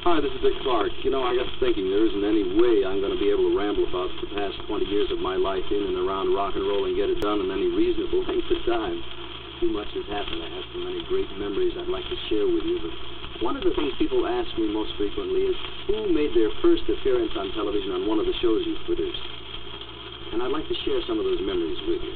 Hi, this is Dick Clark. You know, I got thinking there isn't any way I'm going to be able to ramble about the past 20 years of my life in and around rock and roll and get it done in any reasonable length of time. Too much has happened. I have so many great memories I'd like to share with you, but one of the things people ask me most frequently is who made their first appearance on television on one of the shows you've produced. And I'd like to share some of those memories with you.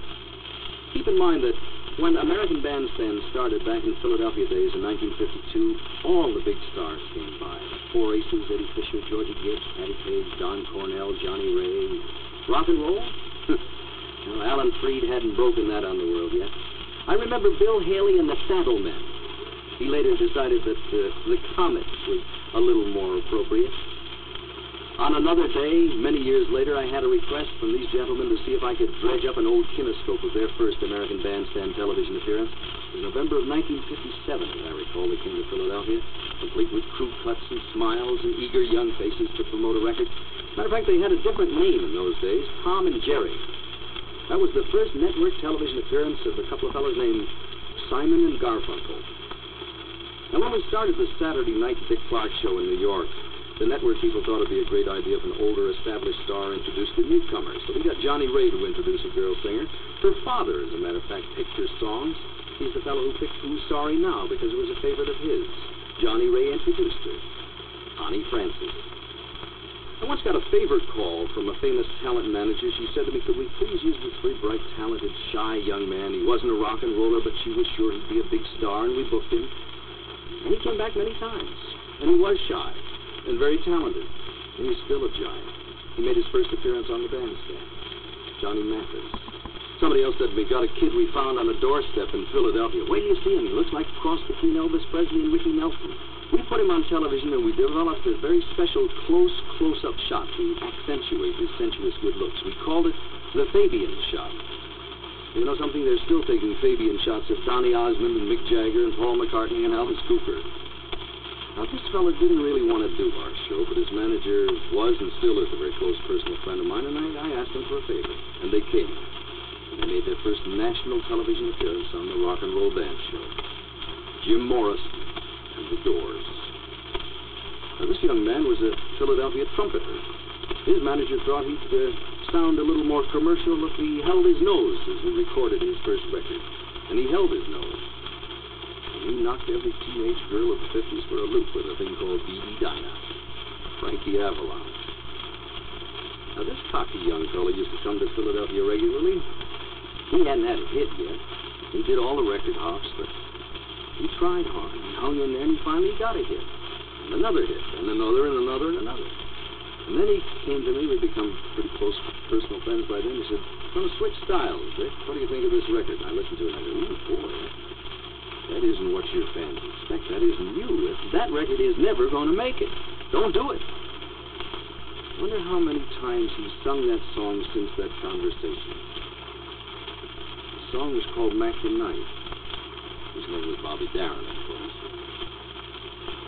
Keep in mind that when American Bandstand started back in Philadelphia days in 1952, all the big stars came by. Four Aces, Eddie Fisher, Georgie Gibbs, Patty Page, Don Cornell, Johnny Ray. Rock and roll? Well, Alan Freed hadn't broken that on the world yet. I remember Bill Haley and the Saddlemen. He later decided that the Comets was a little more appropriate. On another day, many years later, I had a request from these gentlemen to see if I could dredge up an old kinescope of their first American Bandstand television appearance. It was November of 1957, as I recall, they came to Philadelphia, complete with crew cuts and smiles and eager young faces to promote a record. Matter of fact, they had a different name in those days, Tom and Jerry. That was the first network television appearance of a couple of fellows named Simon and Garfunkel. Now, when we started the Saturday night Dick Clark show in New York, the network people thought it'd be a great idea if an older, established star introduced the newcomers. So we got Johnny Ray to introduce a girl singer. Her father, as a matter of fact, picked her songs. He's the fellow who picked Who's Sorry Now because it was a favorite of his. Johnny Ray introduced her. Connie Francis. I once got a favor call from a famous talent manager. She said to me, could we please use this very bright, talented, shy young man? He wasn't a rock and roller, but she was sure he'd be a big star, and we booked him. And he came back many times. And he was shy. And very talented. And he's still a giant. He made his first appearance on the bandstand. Johnny Mathis. Somebody else said to me, got a kid we found on a doorstep in Philadelphia. Wait till you see him. He looks like a cross between Elvis Presley and Ricky Nelson. We put him on television and we developed a very special close-up shot to accentuate his sensuous good looks. We called it the Fabian shot. You know something? They're still taking Fabian shots of Donny Osmond and Mick Jagger and Paul McCartney and Elvis Cooper. Now, this fella didn't really want to do our show, but his manager was and still is a very close personal friend of mine, and I asked him for a favor. And they came. And they made their first national television appearance on the Rock and Roll Band Show. Jim Morrison and the Doors. Now, this young man was a Philadelphia trumpeter. His manager thought he'd sound a little more commercial if he held his nose as we recorded his first record. And he held his nose. He knocked every teenage girl of the 50s for a loop with a thing called B.D. Dinah. Frankie Avalon. Now, this cocky young fellow used to come to Philadelphia regularly. He hadn't had a hit yet. He did all the record hops, but he tried hard. He hung in there, and he finally got a hit. And another hit, and another, and another, and another. And then he came to me. We'd become pretty close personal friends by then. He said, I'm going to switch styles, Rick. What do you think of this record? And I listened to it, and I said, ooh, boy. That isn't what your fans expect. That isn't you. That record is never going to make it. Don't do it. I wonder how many times he's sung that song since that conversation. The song was called Mac the Knife. His name was Bobby Darin, of course.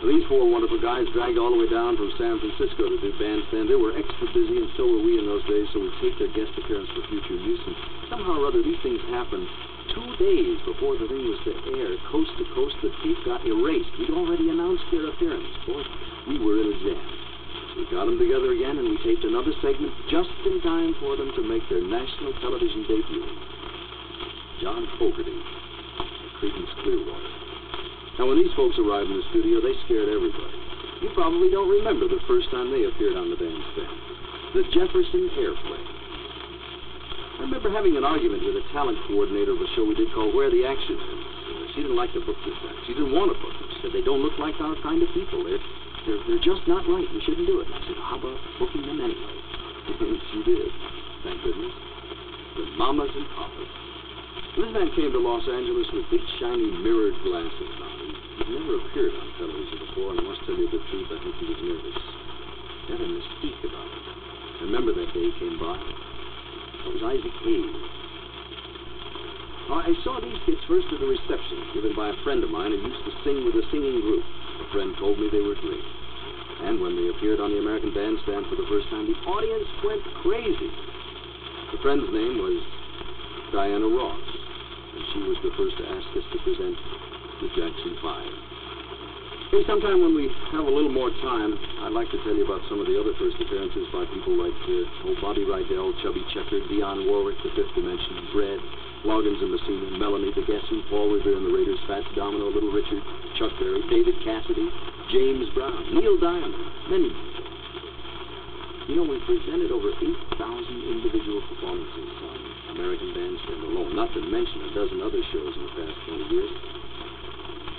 Well, these four wonderful guys dragged all the way down from San Francisco to do bandstand. They were extra busy, and so were we in those days, so we taped their guest appearance for future use. And somehow or other, these things happened 2 days before the thing was to air, coast to coast. The tape got erased. We'd already announced their appearance. Boy, we were in a jam. We got them together again, and we taped another segment just in time for them to make their national television debut. John Fogerty, Creedence Clearwater. Now, when these folks arrived in the studio, they scared everybody. You probably don't remember the first time they appeared on the bandstand. The Jefferson Airplane. I remember having an argument with a talent coordinator of a show we did called Where the Action Is. She didn't like to book this act. She didn't want to book them. She said, they don't look like our kind of people. They're just not right. We shouldn't do it. And I said, how about booking them anyway? She did. Thank goodness. The Mamas and Papas. This man came to Los Angeles with big, shiny, mirrored glasses on. He'd never appeared on television before, and I must tell you the truth, I think he was nervous. He had a mystique about him. I remember that day he came by. That was Isaac Hayes. I saw these kids first at a reception given by a friend of mine who used to sing with a singing group. A friend told me they were great. And when they appeared on the American Bandstand for the first time, the audience went crazy. The friend's name was Diana Ross, and she was the first to ask us to present the Jackson 5. Hey, sometime when we have a little more time, I'd like to tell you about some of the other first appearances by people like old Bobby Rydell, Chubby Checker, Dionne Warwick, The Fifth Dimension, Brad, Loggins and Messina, Melanie the Guess Who, Paul Revere and the Raiders, Fats Domino, Little Richard, Chuck Berry, David Cassidy, James Brown, Neil Diamond, many more. You know, we've presented over 8,000 individual performances on American Bandstand alone, not to mention a dozen other shows in the past 20 years.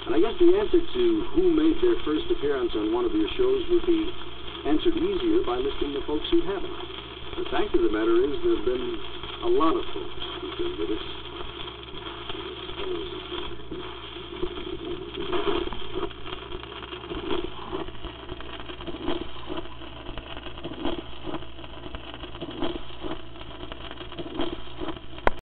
And I guess the answer to who made their first appearance on one of your shows would be answered easier by listing the folks who haven't. The fact of the matter is there have been a lot of folks who've been with us